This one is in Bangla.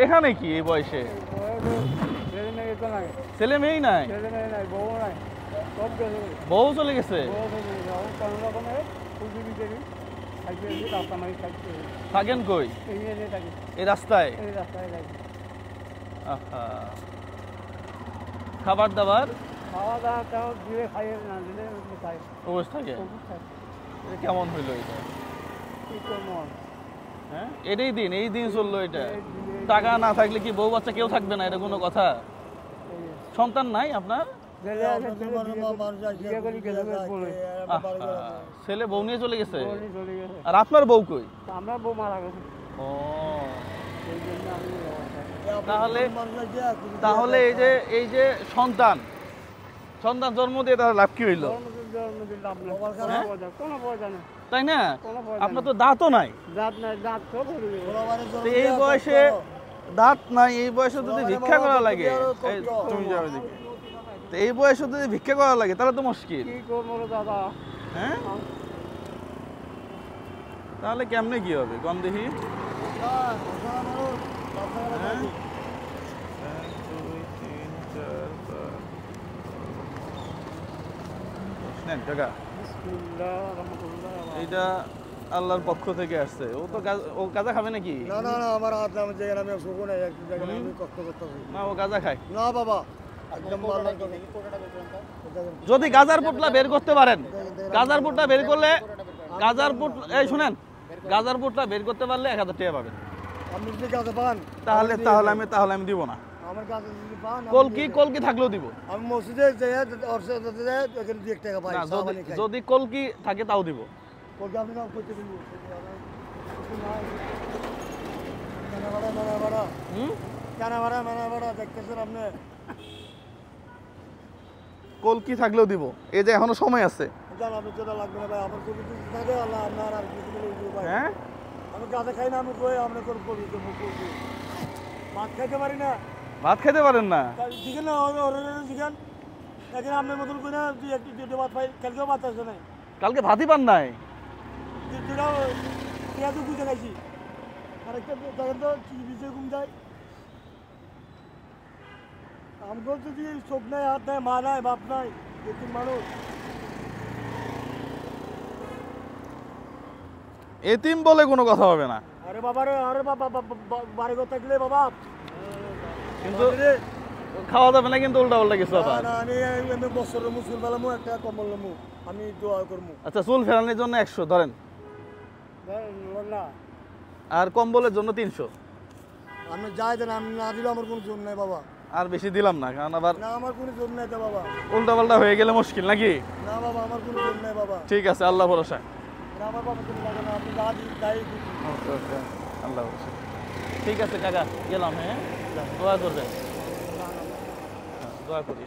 এখানে কি এই বয়সে? ছেলে মেয়েই নাই? বউ চলে গেছে? থাকেন কই? এই রাস্তায়? খাবার দাবার অবস্থা কেমন হইলো এটা? হ্যাঁ, এই দিন চললো এটা। টাকা না থাকলে কি বউ বাচ্চা কেউ থাকবে না? এটা কোনো কথা? সন্তান নাই আপনার? ছেলে বউ নিয়ে চলে গেছে? আর আপনার বউ কই? আমার বউ মারা গেছে। ও, তাহলে এই যে সন্তান জন্ম দিয়ে তার লাভ কি হইলো? তাই না? আপনার তো দাঁতও নাই। এই বয়সে দাঁত নাই, এই বয়সে যদি ভিক্ষা করা লাগে, তুমি যাবে দেখি, এই বয়সে যদি ভিক্ষা করা লাগে তাহলে তো মুশকিল। হ্যাঁ, তাহলে কেমনে কি হবে গন দেখি? এইটা আল্লাহর পক্ষ থেকে আসছে। ও গাঁজা খাবে নাকি? না না না, আমার হাত নামে জায়গা আমি শুকো না, এক জায়গা আমি কষ্ট করতেছি না। ও গাঁজা খায় না বাবা, একদম ভালো। যদি গাজার পোটলা বের করতে পারেন, গাজার পোটলা বের করলে, গাজার পোটলা, এই শুনেন, গাজার পোটলা বের করতে পারলে 1000 টাকা পাবেন। আপনি যদি গাজা পান তাহলে আমি দিব না। আমার গাজা যদি পান, কলকি থাকলেও দিব। আমি মসজিদে যাই ওর সাথে যাই, এখানে 2 টাকা পাই। যদি কলকি থাকে তাও দিব। কলকি আপনি নাও করতে দিব। দেখতেছেন আপনি, কলকি থাকলেও দিব। এই যে এখনো সময় আছে। আপনি যেটা লাগবে না ভাই, আমার কলকি থাকে আল্লাহ আপনার আর কিছু ভাই। হ্যাঁ, আমি গাঁজা খাই না, আমি কই আমরা করে করি তো ভাত খাইতে পারি না। ভাত খেতে পারেন না? চিকেন না চিকেন, এখন আপনার মতন করে একটু 2টা ভাত পাই, কালকেও ভাত আসে নাই। কালকে ভাতই পান নাই? 2টা পেঁয়াজও বুঝে খাইছি। আরেকটা দেখেন তো কি বিষয় ঘুম যায়। আমগো যদি চোখ নাই, হাত নাই, মা নাই, বাপ নাই, এরকম মানুষ। এতিম বলে কোনো কথা হবে না। আরে বাবা রে, আরে বাবা, বাড়ি ঘর থাকলে বাবা, কিন্তু খাওয়া যাবে না, কিন্তু উল্টা পাল্টা কিছু আবার। না, আমি বছরের মুসুল বেলামু একটা কম্বল লমু, আমি দোয়া করবো। আচ্ছা, চুল ফেরানোর জন্য 100 ধরেন, না আর কম্বলের জন্য 300। আমি যাই দেন, আমি না দিলে আমার কোনো জোর নাই বাবা। আর বেশি দিলাম না, কারণ আবার না, আমার কোনো জোর নাই তো বাবা। উল্টা পাল্টা হয়ে গেলে মুশকিল নাকি? না বাবা, আমার কোনো জোর নাই বাবা। ঠিক আছে, আল্লাহ ভরসা। আমার বাবা তুমি লাগে না, আপনি যা দিন তাই। ওকে, আল্লাহ ভরসা। ঠিক আছে কাকা, গেলাম। হ্যাঁ, দোয়া করবেন। দোয়া করি।